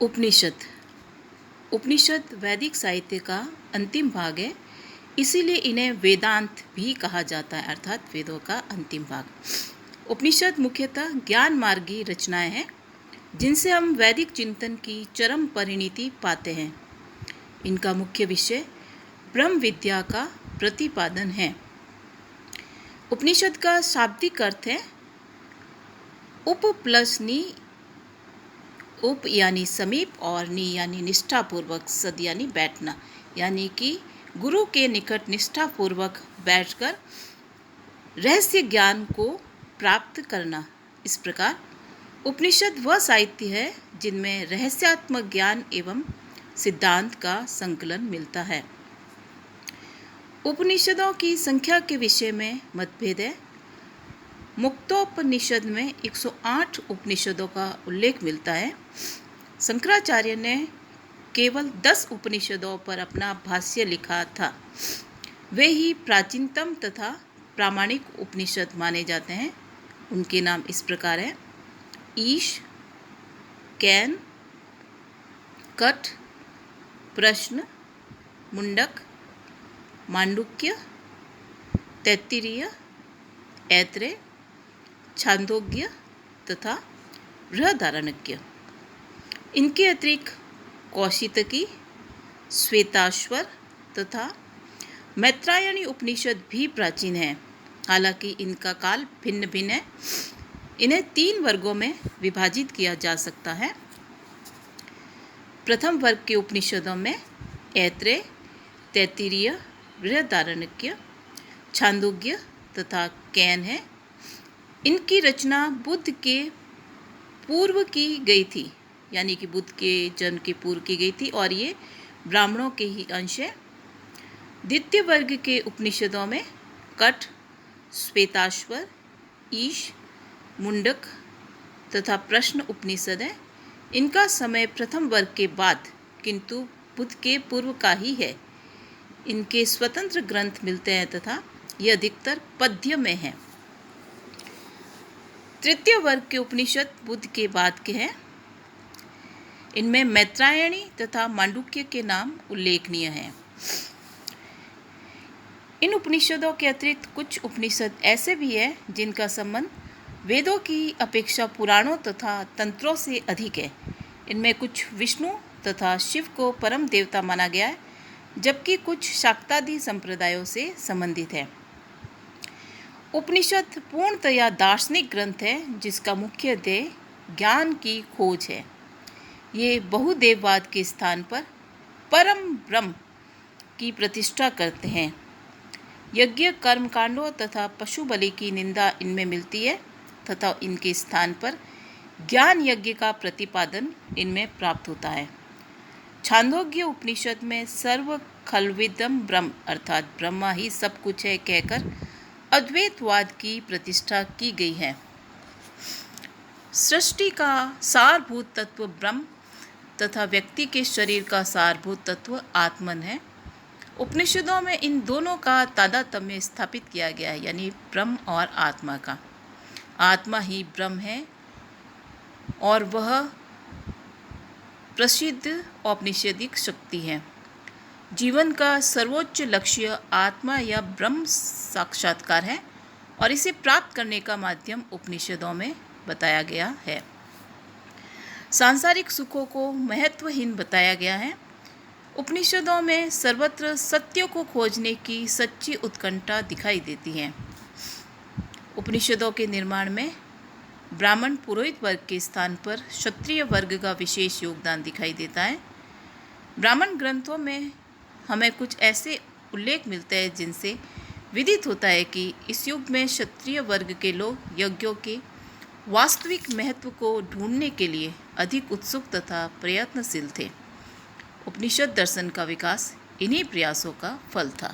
उपनिषद। उपनिषद वैदिक साहित्य का अंतिम भाग है, इसीलिए इन्हें वेदांत भी कहा जाता है, अर्थात वेदों का अंतिम भाग। उपनिषद मुख्यतः ज्ञान मार्गी रचनाएं हैं, जिनसे हम वैदिक चिंतन की चरम परिणति पाते हैं। इनका मुख्य विषय ब्रह्म विद्या का प्रतिपादन है। उपनिषद का शाब्दिक अर्थ है उप प्लस नी, उप यानी समीप और नी यानी निष्ठापूर्वक, सद यानी बैठना, यानी कि गुरु के निकट निष्ठापूर्वक बैठकर रहस्य ज्ञान को प्राप्त करना। इस प्रकार उपनिषद वह साहित्य है जिनमें रहस्यात्मक ज्ञान एवं सिद्धांत का संकलन मिलता है। उपनिषदों की संख्या के विषय में मतभेद है। मुक्तोपनिषद में 108 उपनिषदों का उल्लेख मिलता है। शंकराचार्य ने केवल 10 उपनिषदों पर अपना भाष्य लिखा था। वे ही प्राचीनतम तथा प्रामाणिक उपनिषद माने जाते हैं। उनके नाम इस प्रकार हैं: ईश, कैन, कठ, प्रश्न, मुंडक, मांडुक्य, तैत्तिरीय, ऐत्रेय, छांदोग्य तथा बृहदारण्यक। इनके अतिरिक्त कौशितकी, श्वेताश्वर तथा मैत्रायणी उपनिषद भी प्राचीन हैं। हालांकि इनका काल भिन्न भिन्न है। इन्हें 3 वर्गों में विभाजित किया जा सकता है। प्रथम वर्ग के उपनिषदों में ऐत्रेय, तैत्तिरीय, बृहदारण्यक, छांदोग्य तथा कैन है। इनकी रचना बुद्ध के पूर्व की गई थी, यानी कि बुद्ध के जन्म के पूर्व की गई थी, और ये ब्राह्मणों के ही अंश है। द्वितीय वर्ग के उपनिषदों में कठ, श्वेताश्वर, ईश, मुंडक तथा प्रश्न उपनिषद है। इनका समय प्रथम वर्ग के बाद, किंतु बुद्ध के पूर्व का ही है। इनके स्वतंत्र ग्रंथ मिलते हैं तथा ये अधिकतर पद्य में हैं। तृतीय वर्ग के उपनिषद बुद्ध के बाद के हैं। इनमें मैत्रायणी तथा मांडुक्य के नाम उल्लेखनीय हैं। इन उपनिषदों के अतिरिक्त कुछ उपनिषद ऐसे भी हैं जिनका संबंध वेदों की अपेक्षा पुराणों तथा तंत्रों से अधिक है। इनमें कुछ विष्णु तथा शिव को परम देवता माना गया है, जबकि कुछ शाक्तादि संप्रदायों से संबंधित है। उपनिषद पूर्णतया दार्शनिक ग्रंथ है, जिसका मुख्य ध्येय ज्ञान की खोज है। ये बहुदेववाद के स्थान पर परम ब्रह्म की प्रतिष्ठा करते हैं। यज्ञ, कर्मकांडों तथा पशु बलि की निंदा इनमें मिलती है तथा इनके स्थान पर ज्ञान यज्ञ का प्रतिपादन इनमें प्राप्त होता है। छांदोग्य उपनिषद में सर्व खल्विदम ब्रह्म, अर्थात ब्रह्मा ही सब कुछ है कहकर अद्वैतवाद की प्रतिष्ठा की गई है। सृष्टि का सारभूत तत्व ब्रह्म तथा व्यक्ति के शरीर का सारभूत तत्व आत्मन है। उपनिषदों में इन दोनों का तादात्म्य स्थापित किया गया है, यानी ब्रह्म और आत्मा का। आत्मा ही ब्रह्म है और वह प्रसिद्ध औपनिषदिक शक्ति है। जीवन का सर्वोच्च लक्ष्य आत्मा या ब्रह्म साक्षात्कार है और इसे प्राप्त करने का माध्यम उपनिषदों में बताया गया है। सांसारिक सुखों को महत्वहीन बताया गया है। उपनिषदों में सर्वत्र सत्य को खोजने की सच्ची उत्कंठा दिखाई देती है। उपनिषदों के निर्माण में ब्राह्मण पुरोहित वर्ग के स्थान पर क्षत्रिय वर्ग का विशेष योगदान दिखाई देता है। ब्राह्मण ग्रंथों में हमें कुछ ऐसे उल्लेख मिलते हैं जिनसे विदित होता है कि इस युग में क्षत्रिय वर्ग के लोग यज्ञों के वास्तविक महत्व को ढूंढने के लिए अधिक उत्सुक तथा प्रयत्नशील थे। उपनिषद दर्शन का विकास इन्हीं प्रयासों का फल था।